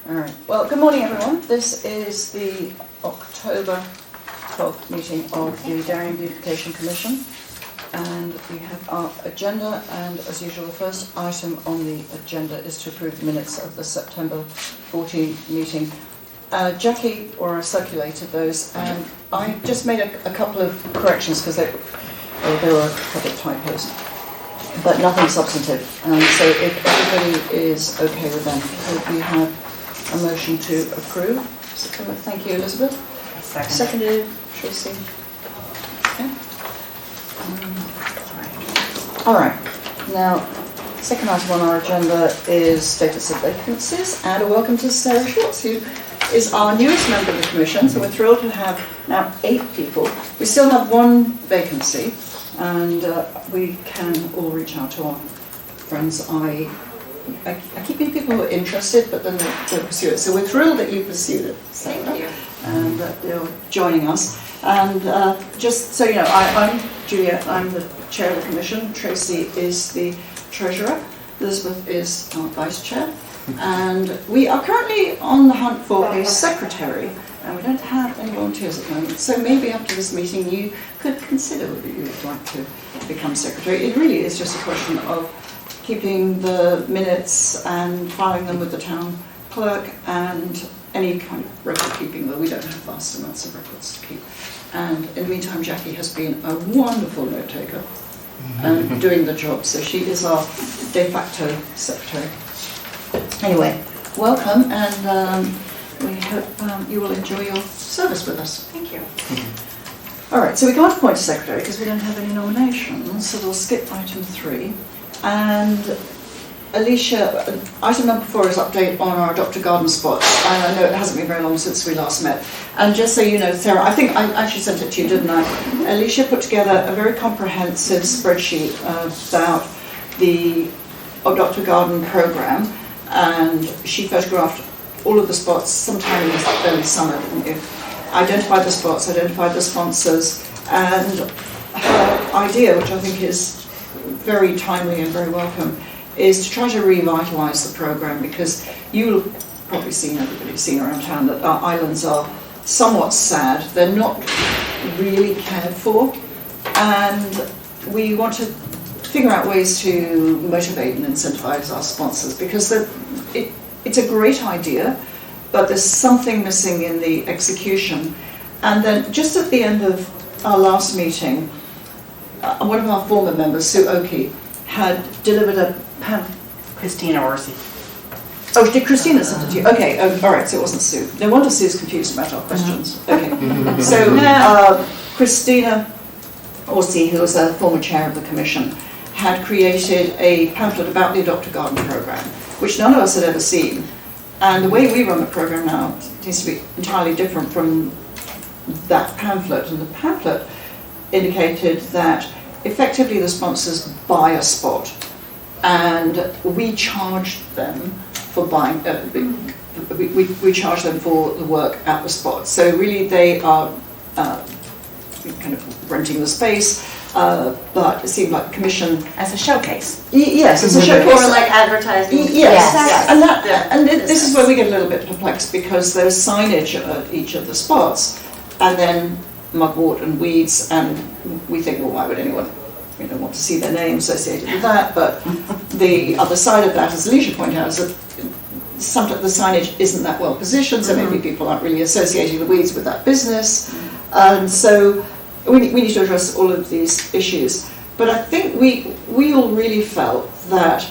All right. Well, good morning, everyone. This is the October 12th meeting of the Darien Beautification Commission. And we have our agenda, and as usual, the first item on the agenda is to approve the minutes of the September 14 meeting. Jackie circulated those, and I just made a couple of corrections because there were a couple of typos, but nothing substantive. So if everybody is okay with them, could we have a motion to approve? Thank you, Elizabeth. Seconded, Tracy. Okay. All right. Now, second item on our agenda is status of vacancies, and a welcome to Sarah Schwartz, who is our newest member of the Commission. So we're thrilled to have now 8 people. We still have 1 vacancy, and we can all reach out to our friends. I keep getting people who are interested, but then they don't pursue it. So we're thrilled that you pursued it, Sarah. Thank you. And that you're joining us. And just so you know, I'm Juliet, I'm the chair of the Commission. Tracy is the treasurer. Elizabeth is our vice chair. And we are currently on the hunt for a secretary, and we don't have any volunteers at the moment. So maybe after this meeting you could consider whether you would like to become secretary. It really is just a question of keeping the minutes and filing them with the town clerk and any kind of record keeping, though we don't have vast amounts of records to keep. And in the meantime, Jackie has been a wonderful note taker and doing the job, so she is our de facto secretary. Anyway, welcome, and we hope you will enjoy your service with us. Thank you. All right, so we can't appoint a secretary because we don't have any nominations, so we'll skip item 3. And Alicia, item number 4 is update on our Dr. Garden spots. And I know it hasn't been very long since we last met. And just so you know, Sarah, I think I actually sent it to you, didn't I? Alicia put together a very comprehensive spreadsheet about the Dr. Garden program, and she photographed all of the spots sometime in the early summer, didn't you? Identified the spots, identified the sponsors, and her idea, which I think is very timely and very welcome, is to try to revitalise the programme, because you'll probably seen, everybody's seen around town, that our islands are somewhat sad. They're not really cared for, and we want to figure out ways to motivate and incentivise our sponsors, because it's a great idea, but there's something missing in the execution. And then just at the end of our last meeting, one of our former members, Sue Oakey, had delivered a Christina Orsi. Oh, did Christina send it to you? Okay, all right, so it wasn't Sue. No wonder Sue's confused about our questions. Okay, so Christina Orsi, who was a former chair of the Commission, had created a pamphlet about the Adopt a Garden program, which none of us had ever seen. And the way we run the program now seems to be entirely different from that pamphlet. And the pamphlet indicated that effectively the sponsors buy a spot, and we charge them for buying. We charge them for the work at the spot. So really, they are kind of renting the space, but it seemed like the Commission As a showcase. Yes, as a showcase. Or like advertising. Yes. And this is where we get a little bit perplexed, because there's signage at each of the spots, and then mugwort and weeds, and we think, well, why would anyone want to see their name associated with that? But the other side of that, as Alicia pointed out, is that sometimes the signage isn't that well positioned, so maybe people aren't really associating the weeds with that business. And so we need to address all of these issues. But I think we all really felt that,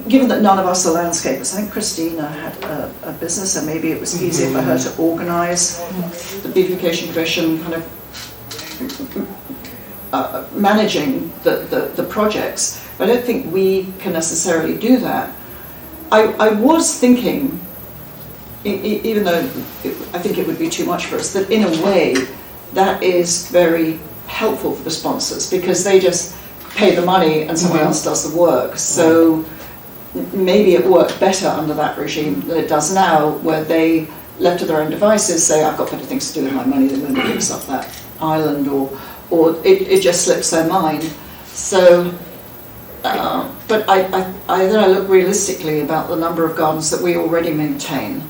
given that none of us are landscapers, I think Christina had a business, and maybe it was easier for her to organise the Beautification Commission kind of managing the projects. But I don't think we can necessarily do that. I was thinking, even though I think it would be too much for us, that in a way that is very helpful for the sponsors, because they just pay the money and someone else does the work. So maybe it worked better under that regime than it does now, where they, left to their own devices, say, I've got better things to do with my money than going to fix up that island, or it just slips their mind. So But then I look realistically about the number of gardens that we already maintain,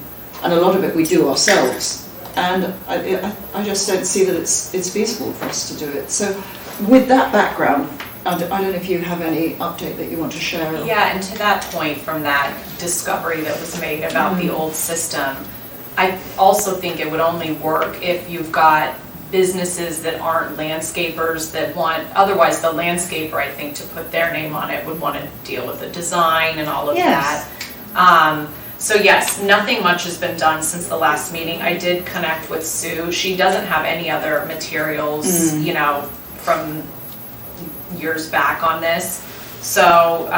and a lot of it we do ourselves. And I just don't see that it's feasible for us to do it. So with that background, I don't know if you have any update that you want to share. Yeah, and to that point, from that discovery that was made about the old system, I also think it would only work if you've got businesses that aren't landscapers that want, otherwise the landscaper, I think, to put their name on it would want to deal with the design and all of that. So yes, nothing much has been done since the last meeting. I did connect with Sue. She doesn't have any other materials, you know, from years back on this. So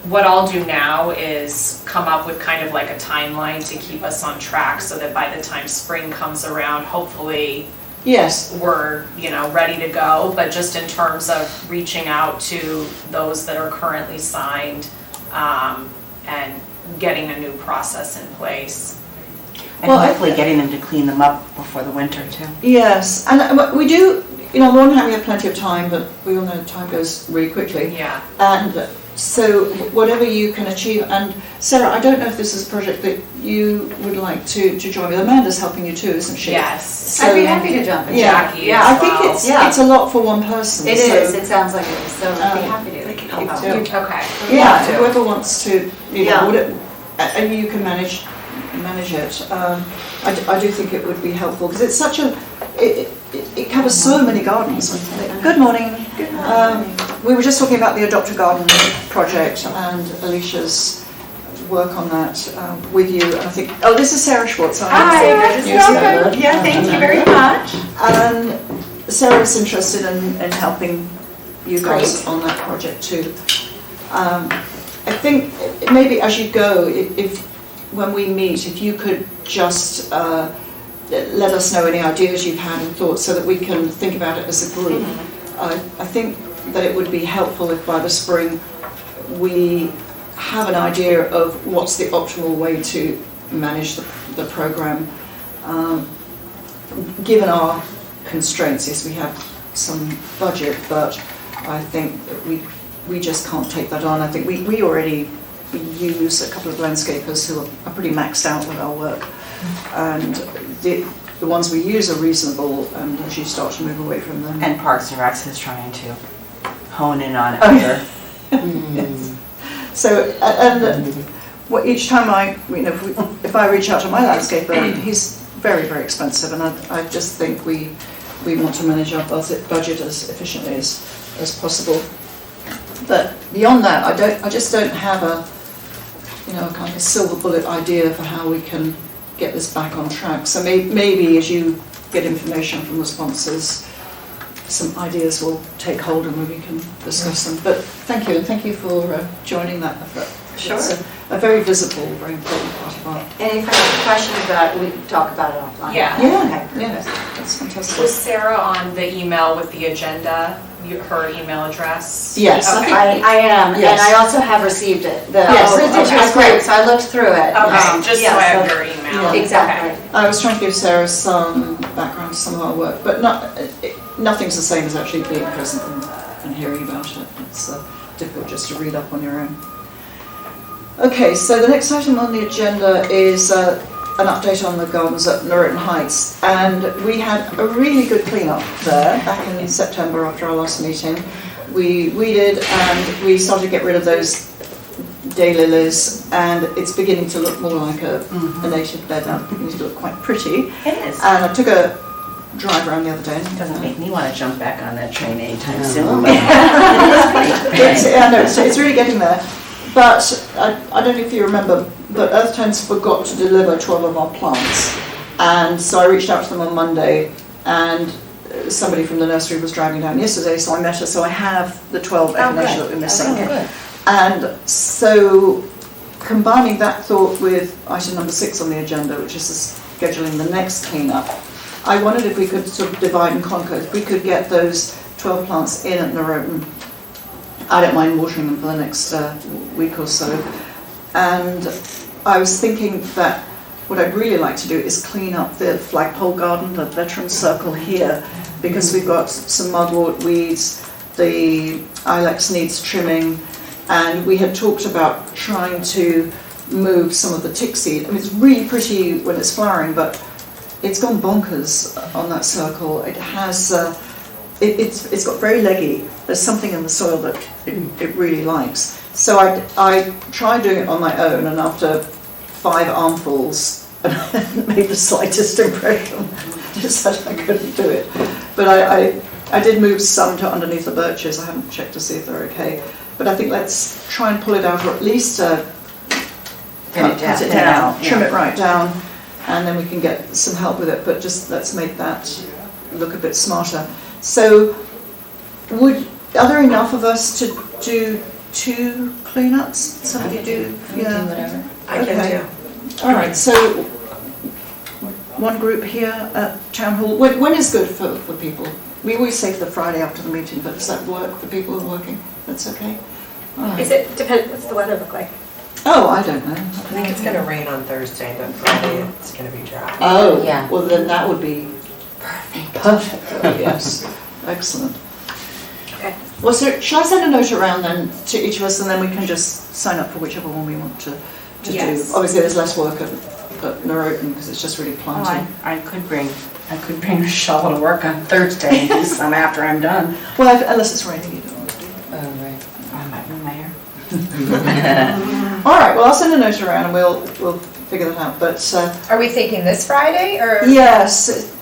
what I'll do now is come up with kind of like a timeline to keep us on track so that by the time spring comes around, hopefully we're, you know, ready to go. But just in terms of reaching out to those that are currently signed and getting a new process in place. And hopefully getting them to clean them up before the winter too. Yes, and we do, you know, on the one hand we have plenty of time, but we all know time goes really quickly. Yeah. And so whatever you can achieve, and Sarah, I don't know if this is a project that you would like to join with. Amanda's helping you too, isn't she? Yes. So, I'd be happy to jump in. Jackie I as think well. it's a lot for one person. It is, it sounds like it is, so I'd be happy to. They can help out too. Okay. Yeah, whoever wants to, you know, Yeah. and you can manage it. I do think it would be helpful because it's such a, it covers so many gardens. Good morning. We were just talking about the Adopt a Garden project and Alicia's work on that with you. And I think, this is Sarah Schwartz. Hi, welcome. Yeah, thank you very much. And Sarah's interested in helping you guys on that project too. I think maybe as you go, if when we meet, if you could just let us know any ideas you've had and thoughts so that we can think about it as a group. I think that it would be helpful if by the spring we have an idea of what's the optimal way to manage the program. Given our constraints, yes, we have some budget, but I think that we just can't take that on. I think we already use a couple of landscapers who are pretty maxed out with our work, and the ones we use are reasonable, and as you start to move away from them. And Parks and Recs is trying to hone in on it better. Yes. So, and each time if I reach out to my landscaper, he's very, very expensive, and I just think we want to manage our budget as efficiently as possible. But beyond that, I just don't have a kind of a silver bullet idea for how we can get this back on track. So maybe as you get information from the sponsors, some ideas will take hold and we can discuss them. But thank you for joining that effort. Sure. It's a very visible, very important part of our... And if I have questions about it, we can talk about it offline. Yeah. Yeah, that's fantastic. Was Sarah on the email with the agenda, her email address? Yes. Okay. I am, Yes. and I also have received it. Yes, Which okay. is great, so I looked through it. Okay, just so I have so- your email. Yeah. Exactly. I was trying to give Sarah some background to some of our work, but nothing's the same as actually being present and hearing about it. It's difficult just to read up on your own. Okay, so the next item on the agenda is an update on the gardens at Nuriten Heights, and we had a really good clean-up there back in September after our last meeting. We weeded and we started to get rid of those daylilies, and it's beginning to look more like a native bed now. It's beginning to look quite pretty. It is. And I took a drive around the other day. It doesn't make me want to jump back on that train anytime soon. It's really getting there. But I don't know if you remember, but Earth Tones forgot to deliver 12 of our plants. And so I reached out to them on Monday, and somebody from the nursery was driving down yesterday, so I met her. So I have the 12 echinacea that we're missing. Good. And so combining that thought with item number 6 on the agenda, which is scheduling the next cleanup, I wondered if we could sort of divide and conquer. If we could get those 12 plants in at Nuriten, I don't mind watering them for the next week or so. And I was thinking that what I'd really like to do is clean up the flagpole garden, the veteran circle here, because we've got some mugwort weeds, the ilex needs trimming, And we had talked about trying to move some of the tick seed. I mean, it's really pretty when it's flowering, but it's gone bonkers on that circle. It has, it's got very leggy. There's something in the soil that it really likes. So I tried doing it on my own, and after 5 armfuls, and I hadn't made the slightest impression. Just said I couldn't do it. But I did move some to underneath the birches. I haven't checked to see if they're okay. But I think let's try and pull it out, or at least cut it down, trim it right down, and then we can get some help with it. But just let's make that look a bit smarter. So, are there enough of us to do 2 cleanups? Somebody do? Yeah. Whatever. I can do. All right, so one group here at Town Hall. When is good for people? We always say for the Friday after the meeting, but does that work for people who are working? That's okay? All right. Is it, what's the weather look like? Oh, I don't know. I think it's going to rain on Thursday, but Friday it's going to be dry. Oh, Yeah. well then that would be perfect. Oh, yes, excellent. Okay. Well, so shall I send a note around then to each of us, and then we can just sign up for whichever one we want to Yes. do? Obviously, there's less work at Nuriten because it's just really Oh, planting. I could bring a shovel to work on Thursday and do some after I'm done. Well, unless it's raining, you don't want to do. Oh, right. I might ruin my hair. All right. Well, I'll send a note around, and we'll figure that out. But Are we thinking this Friday or? yes,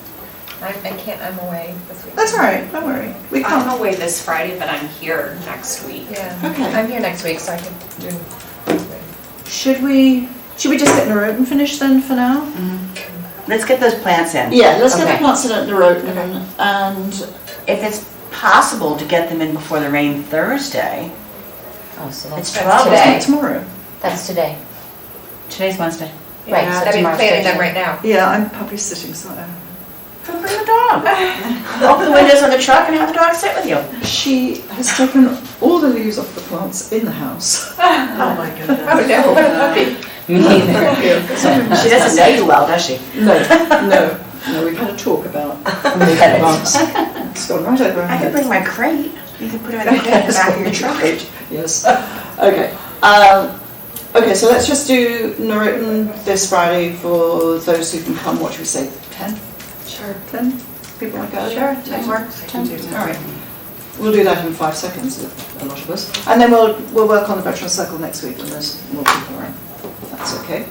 I can't, I'm away this week. that's all right. Don't worry. We I'm can't. away this Friday, but I'm here next week. Yeah. Okay. I'm here next week, so I can do. Should we just get Nuriten finished then for now? Let's get those plants in. Yeah. Let's get the Okay. plants in at Nuriten, and If it's possible to get them in before the rain Thursday, Oh, so it's that's trouble. today. tomorrow. That's today. Today's Wednesday. Right, Yeah, so I'd be tomorrow's planning them Thursday. right now. Yeah, I'm puppy sitting, so Go bring the dog. Open the windows on the truck and have the dog sit with you. she has taken all the leaves off the plants in the house. Oh my goodness. Oh, no, what a puppy. Me neither. She doesn't know you well, does she? No, we've had a talk about the plants. It's gone right over our I could head. bring my crate. You could put it in the back of your truck. Yes. Okay. Okay, so let's just do Nuriten this Friday for those who can come. What should we say? 10? Sure. 10? People like that? Sure, 10 10 works. 10? do 10. All right. We'll do that in 5 seconds, a lot of us. And then we'll work on the Veteran Circle next week when there's more people around. That's okay.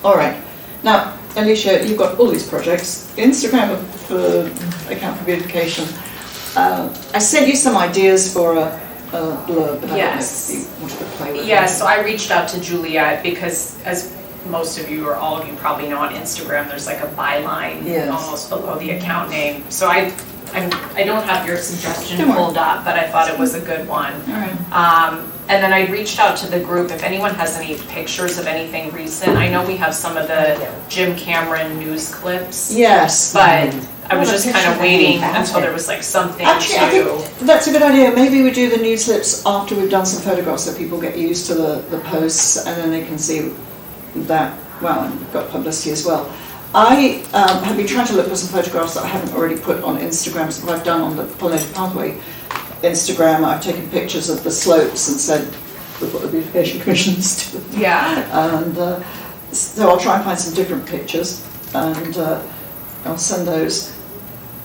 All right. Now, Alicia, you've got all these projects. Instagram for Account for Beautification. I sent you some ideas for a blurb, but Yes. I don't know if you wanted to play with it. Yeah, so I reached out to Juliet because, as most of you or all of you probably know, on Instagram, there's like a byline Yes. almost below the account name. So I don't have your suggestion Don't worry. pulled up, but I thought it was a good one. All right. And then I reached out to the group, if anyone has any pictures of anything recent. I know we have some of the Jim Cameron news clips, Yes. but I was Oh, the just kind picture of of waiting the until there was like something Actually, I to. think that's a good idea. Maybe we do the news clips after we've done some photographs so people get used to the posts and then they can see that, well, and got publicity as well. I have been trying to look for some photographs that I haven't already put on Instagram, so what I've done on the Pollinated Pathway Instagram, I've taken pictures of the slopes and said, look what the Beautification Commission is doing. Yeah. And so I'll try and find some different pictures and I'll send those.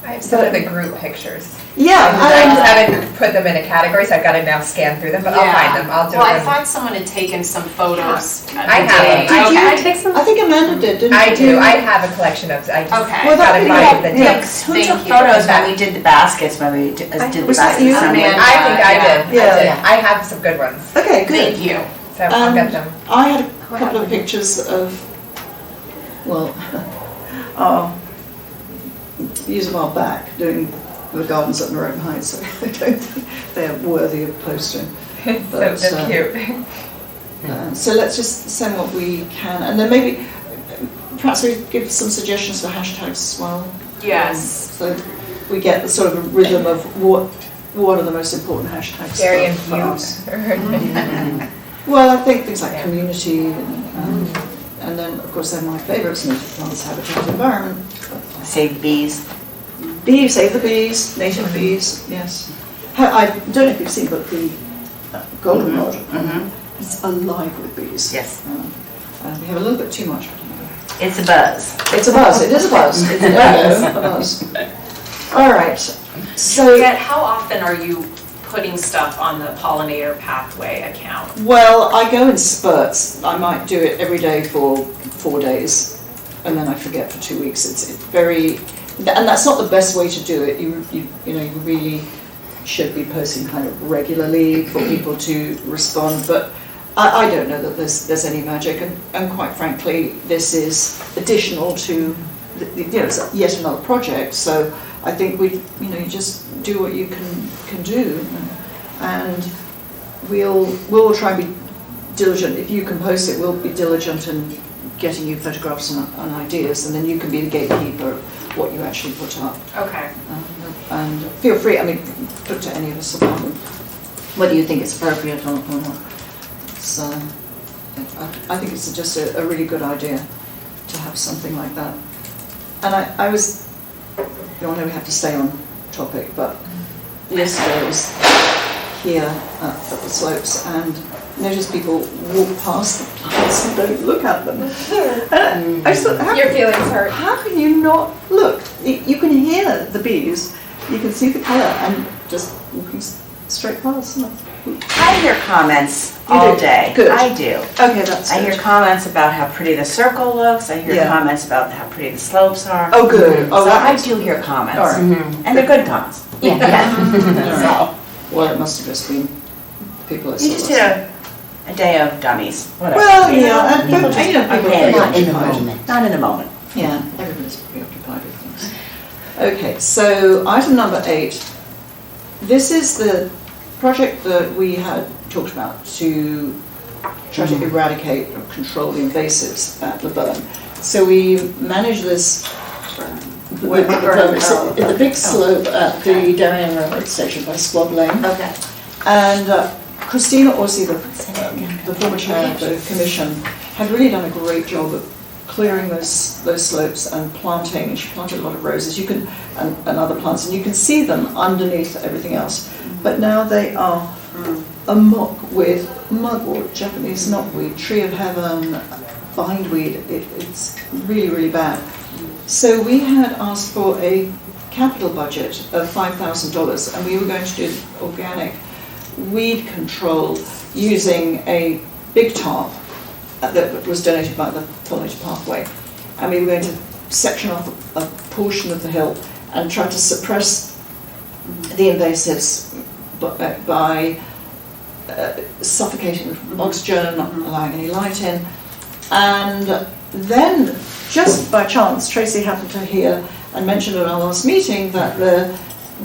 I have some of the group pictures. Yeah, I just haven't put them in a category, so I've got to now scan through them, but I'll find them. I'll do Well, I them. thought someone had taken some photos. I have them. Did you? Okay. Take some. I think Amanda did, didn't I you? do. I have a collection of, I just Okay. Well, got that'd to be find good. the Yeah. dates. Who Thank took you. photos when we did the baskets, when we did the Was that baskets? you? Sunday? Amanda. I think I Yeah. did. Yeah. I have some good ones, Okay, good. Thank you. so I'll get them. I had a couple of pictures of, well, use a while back doing the gardens at Nuriten Heights, so I don't think they're worthy of posting. So But, they're cute. So let's just send what we can, and then maybe, perhaps we give some suggestions for hashtags as well. Yes. So we get the sort of a rhythm of what are the most important hashtags Very for us. infused. Well, I think things like Yeah. community, and then, of course, they're my favourites, native plants, habitat, environment. Save bees. Bees, save the bees, native bees, yes. I don't know if you've seen, but the goldenrod. Mhm. It's alive with bees. Yes. And we have a little bit too much. It's a buzz. It's a buzz, it is a buzz. It's a buzz. All right, so, Yet, how often are you putting stuff on the pollinator pathway account? well, I go in spurts. I might do it every day for 4 days, and then I forget for 2 weeks. It's very, and that's not the best way to do it. You know, you really should be posting kind of regularly for people to respond, but I don't know that there's any magic, and quite frankly, this is additional to, it's yet another project, so I think you just do what you can do, and we'll try and be diligent. If you can post it, we'll be diligent in getting you photographs and ideas, and then you can be the gatekeeper of what you actually put up. Okay. And feel free, I mean, put to any of us about whether you think it's appropriate or not. So I think it's just a really good idea to have something like that. And I was, I know we have to stay on topic, but yesterday I was here at the slopes and noticed people walk past the plants and don't look at them. And I just thought, Your feelings hurt. how can you not look? You can hear the bees, you can see the colour, and just walking straight past. I hear comments You all do? day. Good. I do. Okay, that's I good. hear comments about how pretty the circle looks. I hear Yeah. comments about how pretty the slopes are. Oh, good. Oh, So that I makes- do hear comments. All right. And they're good comments. Yeah, yeah. So, Well, it must have just been people that you saw just us. did a day of dummies, whatever. Well, You know, yeah, and people but, just you know, are people are paying Not in the preoccupied. moment. Not in the moment. Yeah, everybody's preoccupied with things. Okay, so item number 8. This is the project that we had talked about to try to eradicate or control the invasives at Laburn. So we managed this with the big slope at the Darien Railroad Station by Squab Lane. Okay. And Christina Orsi, the former chair of the commission, had really done a great job of clearing those slopes and planting. And she planted a lot of roses. You can and other plants, and you can see them underneath everything else. But now they are amok with mugwort, Japanese knotweed, tree of heaven, bindweed. It's really, really bad. So we had asked for a capital budget of $5,000, and we were going to do organic weed control using a big tarp that was donated by the Pollinator Pathway. And we were going to section off a portion of the hill and try to suppress the invasives by suffocating with oxygen, not allowing any light in. And then, just by chance, Tracy happened to hear and mentioned at our last meeting that the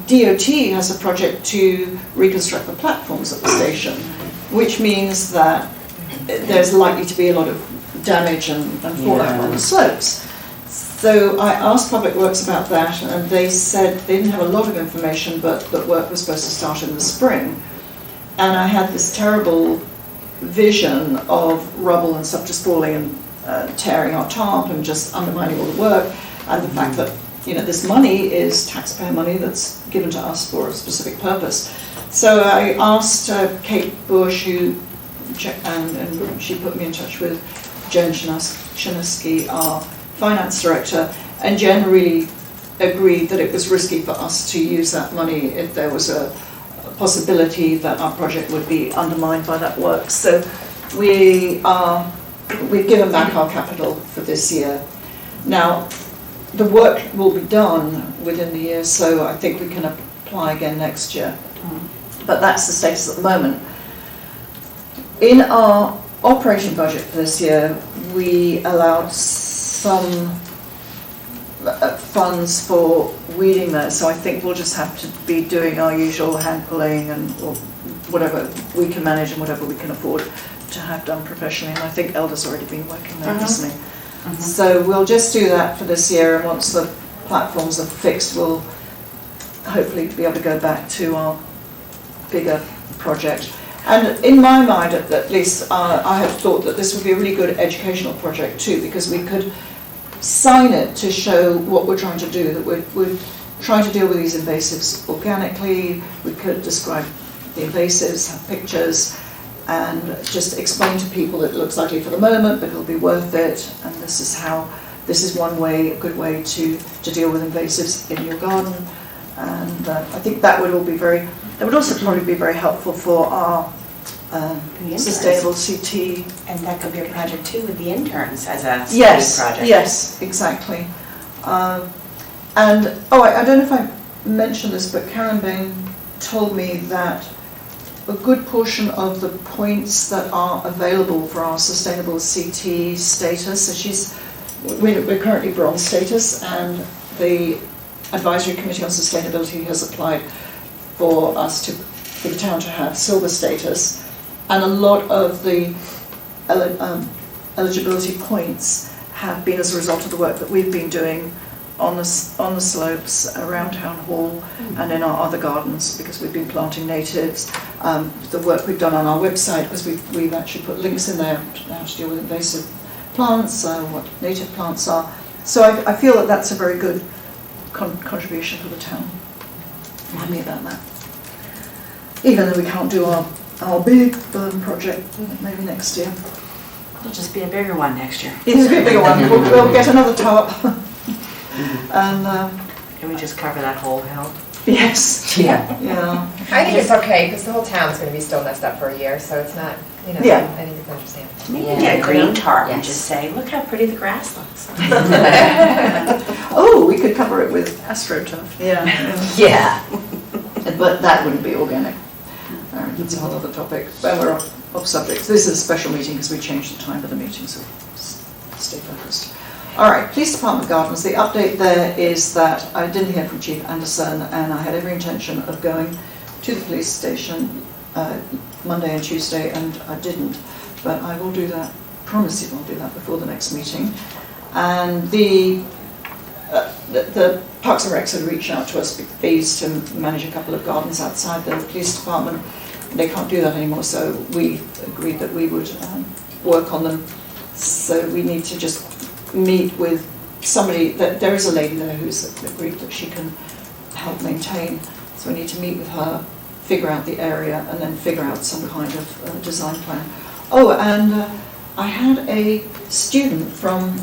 DOT has a project to reconstruct the platforms at the station, which means that there's likely to be a lot of damage and fallout on the slopes. So I asked Public Works about that, and they said they didn't have a lot of information, but that work was supposed to start in the spring. And I had this terrible vision of rubble and stuff just falling and tearing our tarp and just undermining all the work, and the fact that this money is taxpayer money that's given to us for a specific purpose. So I asked Kate Bush, and she put me in touch with Jen Chinaski, our finance director, and Jen really agreed that it was risky for us to use that money if there was a possibility that our project would be undermined by that work. So we've given back our capital for this year. Now, the work will be done within the year, so I think we can apply again next year. But that's the status at the moment. In our operating budget for this year, we allowed some funds for weeding there, so I think we'll just have to be doing our usual hand pulling and or whatever we can manage and whatever we can afford to have done professionally. And I think Elder's already been working there, hasn't he? So we'll just do that for this year, and once the platforms are fixed, we'll hopefully be able to go back to our bigger project. And in my mind, at least, I have thought that this would be a really good educational project too, because we could sign it to show what we're trying to do, that we're trying to deal with these invasives organically. We could describe the invasives, have pictures, and just explain to people that it looks ugly for the moment, but it'll be worth it, and this is one way, a good way to deal with invasives in your garden. And I think that would also probably be very helpful for our sustainable CT. And that could be a project too with the interns as a study Yes, project. yes, exactly. And, I don't know if I mentioned this, but Karen Bain told me that a good portion of the points that are available for our sustainable CT status, so we're currently bronze status, and the Advisory Committee on Sustainability has applied for the town to have silver status, and a lot of the eligibility points have been as a result of the work that we've been doing on the slopes around Town Hall and in our other gardens, because we've been planting natives. The work we've done on our website, because we've actually put links in there how to deal with invasive plants, what native plants are. So I feel that that's a very good contribution for the town. Remind me about that. Even though we can't do our big burn project, maybe next year. It'll just be a bigger one next year. It'll be a bigger one. We'll get another tarp. And Can we just cover that whole hill? yes, Yeah. yeah. I think it's okay, because the whole town's gonna be still messed up for a year, so it's not, Yeah. I think it's understandable. Maybe Yeah. get a green tarp and Yes. just say, look how pretty the grass looks. Oh, we could cover it with AstroTurf. Yeah. Yeah. But that wouldn't be organic. That's a whole other topic. But we're off subject. This is a special meeting because we changed the time of the meeting, so stay focused. All right, Police Department Gardens. The update there is that I didn't hear from Chief Anderson, and I had every intention of going to the police station Monday and Tuesday, and I didn't. But I will do that. Promise you I'll do that before the next meeting. And the Parks and Recs had reached out to us because they used to manage a couple of gardens outside the police department. They can't do that anymore, so we agreed that we would work on them. So we need to just meet with somebody. There is a lady there who's agreed that she can help maintain. So we need to meet with her, figure out the area, and then figure out some kind of design plan. Oh, and I had a student from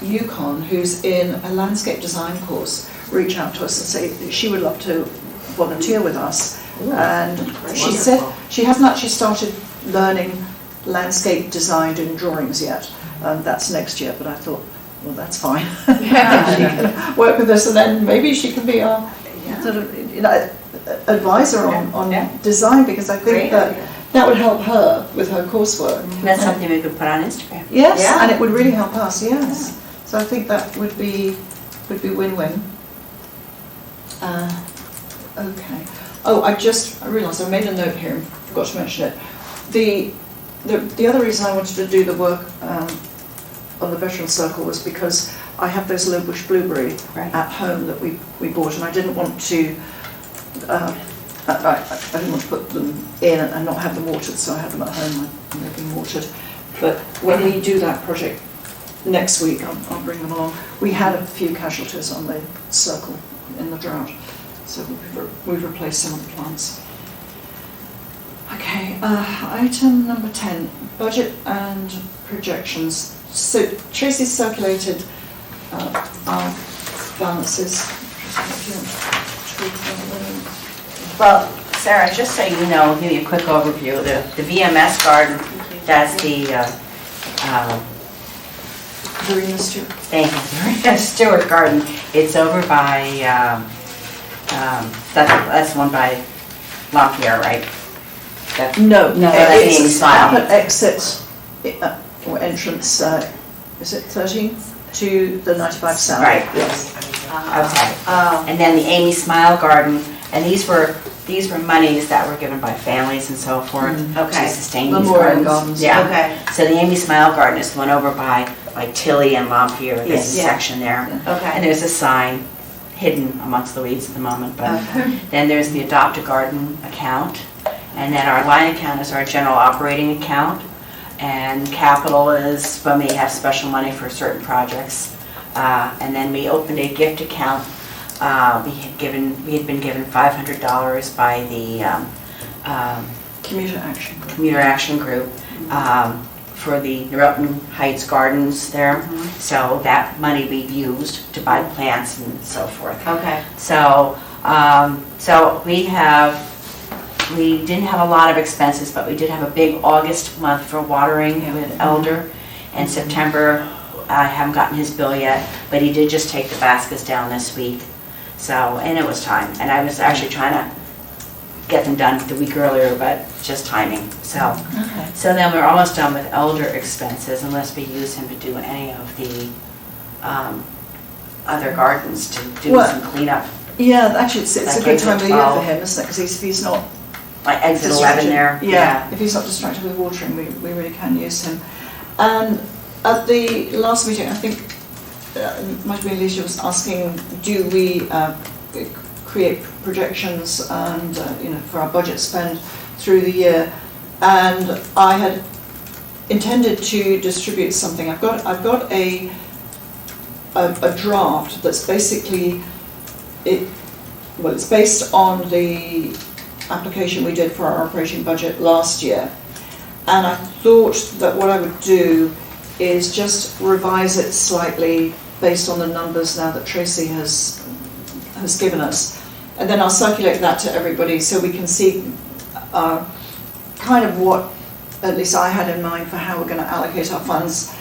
UConn who's in a landscape design course reach out to us and say that she would love to volunteer with us. Ooh, And she said wonderful. she hasn't actually started learning landscape design and drawings yet. That's next year, but I thought, well, that's fine. She can work with us, and then maybe she can be our sort of advisor on design, because I think that would help her with her coursework. That's something we could put on Instagram. Yes, Yeah. and it would really help us, yes. So I think that would be win-win. Okay. Oh, I realised I made a note here and forgot to mention it. The other reason I wanted to do the work on the Veterans Circle was because I have those low bush blueberry at home that we bought, and I didn't want to I didn't want to put them in and not have them watered, so I have them at home and they're being watered. But when we do that project next week, I'll bring them along. We had a few casualties on the circle in the drought, so we've replaced some of the plants. Okay, item number 10, budget and projections. So Tracy's circulated our balances. Well, Sarah, just so you know, I'll give you a quick overview. The VMS garden, that's the Verena Stewart. thank you, Stewart Garden. It's over by, that's one by LaPierre, right? No, that's Amy it's Smile. up at exit or entrance. Is it 13 to the 95 South? Right. Yes. Okay. And then the Amy Smile Garden, and these were monies that were given by families and so forth Okay. to sustain these Memorial gardens. gardens. Yeah. Okay. So the Amy Smile Garden is the one over by like Tilly and Lamphere. There's Yes. a Yeah. section there. And Okay. there's a sign hidden amongst the weeds at the moment. But then there's the Adopt a Garden account. And then our line account is our general operating account. And capital is when we have special money for certain projects. And then we opened a gift account. We had been given $500 by the Commuter Action Group. Commuter Action Group, for the Nuriten Heights Gardens there. So that money we've used to buy plants and so forth. Okay. So, so we didn't have a lot of expenses, but we did have a big August month for watering with Elder. And September, I haven't gotten his bill yet, but he did just take the baskets down this week. So, and it was time. And I was actually trying to get them done the week earlier, but just timing. So, so then we're almost done with Elder expenses unless we use him to do any of the other gardens to do some cleanup. Yeah, actually, it's a Like good time of the year for 12. him, isn't it? Because if he's not Like exit 11 distracted- there. Yeah, if he's not distracted with watering, we really can use him. And at the last meeting, I think, it might have been Alicia was asking, do we create projections and, for our budget spend through the year? And I had intended to distribute something. I've got a draft that's basically, it's based on the application we did for our operating budget last year. And I thought that what I would do is just revise it slightly based on the numbers now that Tracy has given us. And then I'll circulate that to everybody so we can see kind of what at least I had in mind for how we're going to allocate our funds.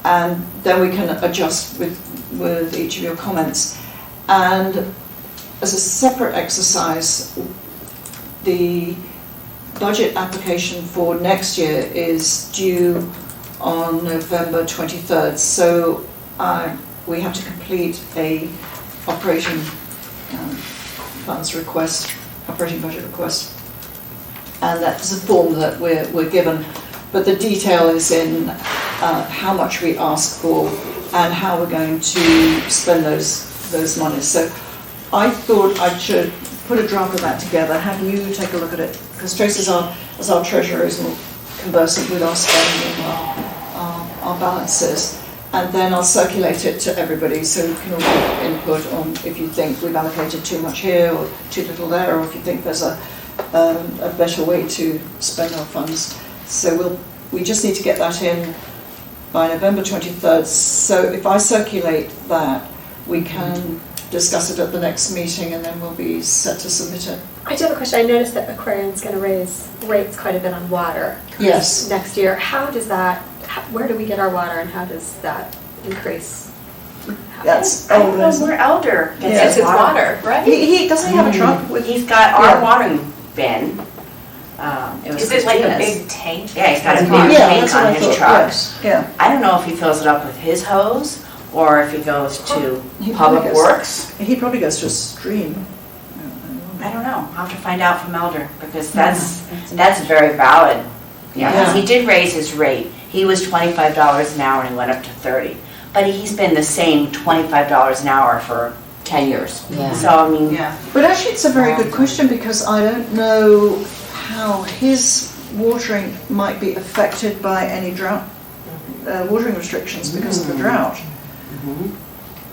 And then we can adjust with each of your comments. And as a separate exercise, the budget application for next year is due on November 23rd. So we have to complete a operating funds request, operating budget request. And that's a form that we're given. But the detail is in how much we ask for and how we're going to spend those monies. So I thought I should put a draft of that together, have you take a look at it, because Tracy, as our treasurer, is more conversant with our spending and our balances, and then I'll circulate it to everybody so you can all give input on if you think we've allocated too much here or too little there, or if you think there's a better way to spend our funds. So we just need to get that in by November 23rd. So if I circulate that, we can discuss it at the next meeting and then we'll be set to submit it. I do have a question. I noticed that Aquarion's going to raise rates quite a bit on water. Yes. Next year. How does that, where do we get our water and how does that increase? That's I don't know isn't it? where Elder Yeah. gets his water. right? He doesn't have a truck with. He's got our watering bin. It was Is it like a Christina's. big tank? Yeah, he's got a big Yeah, tank that's what on I his thought, truck. yes, yeah. I don't know if he fills it up with his hose or if he goes to He probably Public goes- Works. He probably goes to a stream. I don't know. I'll have to find out from Elder because that's very valid. Yeah, 'cause he did raise his rate. He was $25 an hour and he went up to 30. But he's been the same $25 an hour for 10 years. Yeah. So, I mean, But actually it's a very good question because I don't know how his watering might be affected by any drought, watering restrictions because of the drought.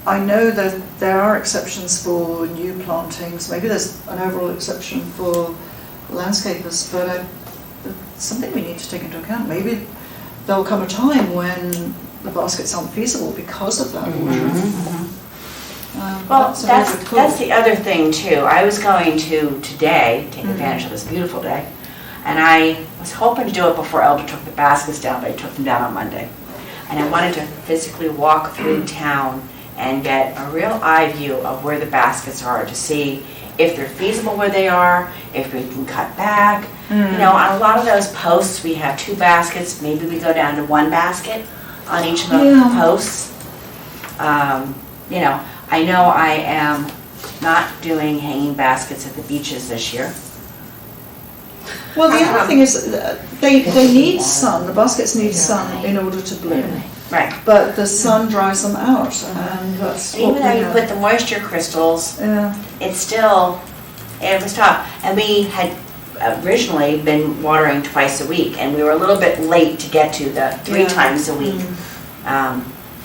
I know that there are exceptions for new plantings, maybe there's an overall exception for landscapers, but it's something we need to take into account. Maybe there'll come a time when the baskets aren't feasible because of that watering. well, a very good call. that's the other thing too. I was going to today take advantage of this beautiful day, and I was hoping to do it before Elder took the baskets down, but he took them down on Monday. And I wanted to physically walk through town and get a real eye view of where the baskets are to see if they're feasible where they are, if we can cut back. You know, on a lot of those posts, we have 2 baskets. Maybe we go down to 1 basket on each of the posts. You know I am not doing hanging baskets at the beaches this year. Well, the other thing is that they need sun, the baskets need sun in order to bloom. Right. But the sun dries them out and that's what Even we though you have. put the moisture crystals, Yeah. it was tough. And we had originally been watering twice a week, and we were a little bit late to get to the 3 times a week.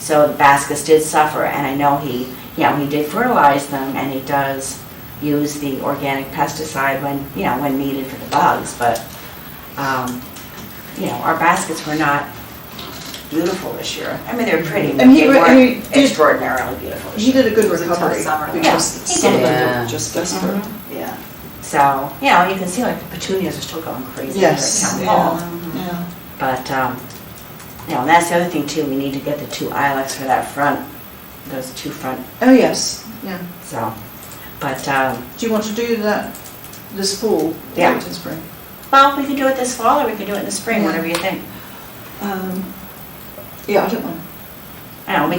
So the baskets did suffer, and I know he did fertilize them, and he does use the organic pesticide when needed for the bugs. But Our baskets were not beautiful this year. I mean, they were pretty, but And he they re- weren't he did- extraordinarily beautiful this He year. did a good It was a tough recovery summer. because Yeah, he some of did. them were just desperate. Mhm. Yeah. So, you can see like the petunias are still going crazy here at Yes. Town Yeah. Hall. Yeah. But, and that's the other thing too, we need to get the 2 ilex for that front, those 2 front, Oh, yes. Yeah. so. But, Do you want to do that this fall? Yeah. Late in spring. well, we could do it this fall or we could do it in the spring, Yeah. whatever you think. Yeah, I don't know. I don't know,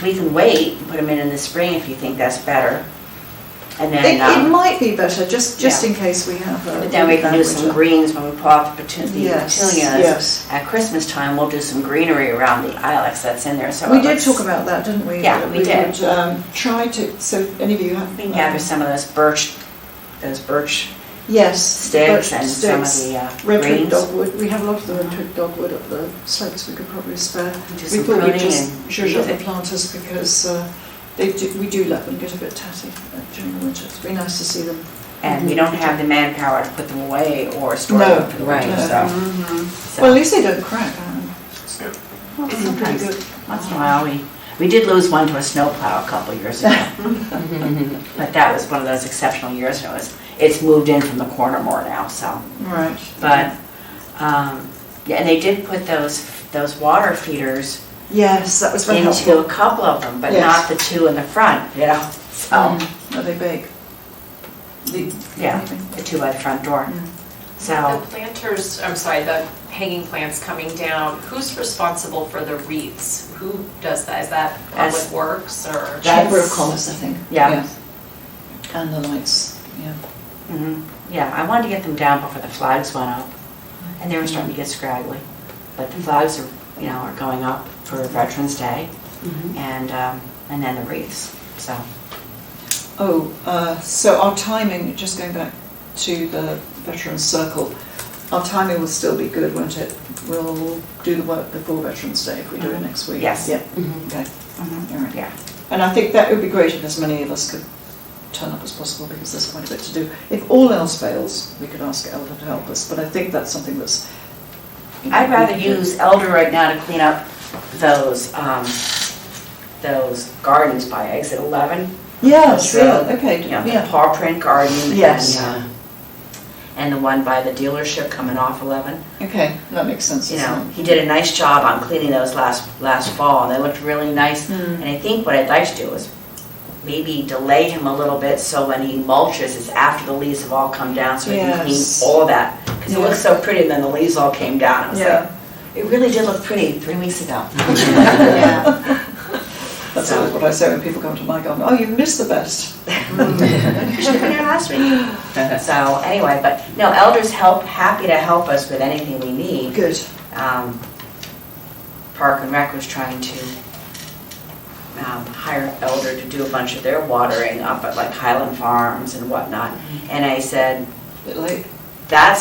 we can wait and put them in the spring if you think that's better. And It then, might be better, just Yeah. in case we have a. but then we can do bad some winter. greens when we pull out the Yes, petunias. yes. At Christmas time, we'll do some greenery around the ilex that's in there, so. We it did looks- talk about that, didn't we? Yeah, That we did. would try to, so if any of you have. We can gather some of those birch Yes. sticks birch and some of sticks, the red twig greens. dogwood, we have a lot of the red twig dogwood at the slopes we could probably spare. Do We some thought we'd pruning just and zhuzh up the leave it. planters because we do let them get a bit tatty during the winter. It'd be nice to see them. And we don't have the manpower to put them away or store No, them for the winter, no. so. Well, at least they don't crack. Well, It's pretty sometimes, good. once in a while, we did lose one to a snowplow a couple of years ago. But that was one of those exceptional years, and it's moved in from the corner more now, so. Right. But, yeah, and they did put those water feeders Yes, that was very into helpful. a couple of them, but Yes. not the 2 in the front, so. Are they big? Yeah, the 2 by the front door. Mm. So, The planters, I'm sorry, the hanging plants coming down, who's responsible for the wreaths? Who does that? Is that That's- Public Works or? Chamber of Commerce, I think. Yeah. And the lights, yeah. yeah, I wanted to get them down before the flags went up, and they were starting to get scraggly. But the flags are going up for Veterans Day, and then the wreaths, so. Oh, so our timing, just going back to the Veterans Circle, our timing will still be good, won't it? We'll do the work before Veterans Day if we do it next week. Yes. Yeah, okay. All right. Yeah. And I think that would be great if as many of us could turn up as possible because there's quite a bit to do. If all else fails, we could ask Elder to help us, but I think that's something that's... I'd rather use Elder right now to clean up those gardens by exit 11. Yes, Those road, yeah, okay, The yeah. paw print garden. Yes. And the one by the dealership coming off 11. Okay, that makes sense. doesn't it? He did a nice job on cleaning those last fall, and they looked really nice. Mm. And I think what I'd like to do is maybe delay him a little bit, so when he mulches, it's after the leaves have all come down, so he can clean Yes. all of that. Because it Yeah. looks so pretty, and then the leaves all came down. I was Yeah. like, it really did look pretty 3 weeks ago. Yeah. That's So- always what I say when people come to my garden. Oh, you've missed the best. You should have been here last week. So anyway, but no, Elder's happy to help us with anything we need. Good. Park and Rec was trying to hire Elder to do a bunch of their watering up at like Highland Farms and whatnot. And I said, Bit late. that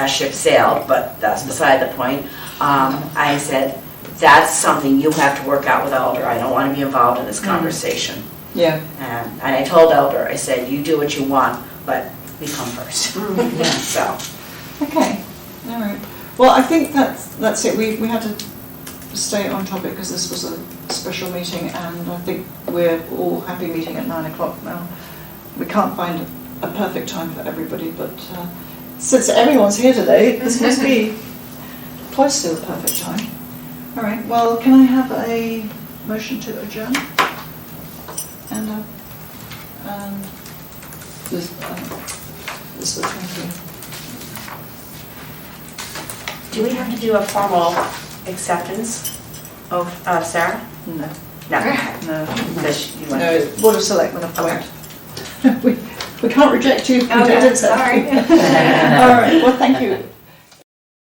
ship sailed, but that's beside the point. I said, that's something you have to work out with Elder. I don't want to be involved in this conversation. Yeah. And I told Elder, I said, you do what you want, but we come first. So, Okay. All right. Well, I think that's it. We had to stay on topic because this was a special meeting, and I think we're all happy meeting at 9 o'clock now. We can't find a perfect time for everybody, but since everyone's here today, this must be close to the perfect time. All right. Well, can I have a motion to adjourn? And this is the 20th. do we have to do a formal acceptance of Sarah? No. No. No. Because you want No, to. Board of Selectmen appoint. We can't reject you. Okay, sorry. All right, well, thank you.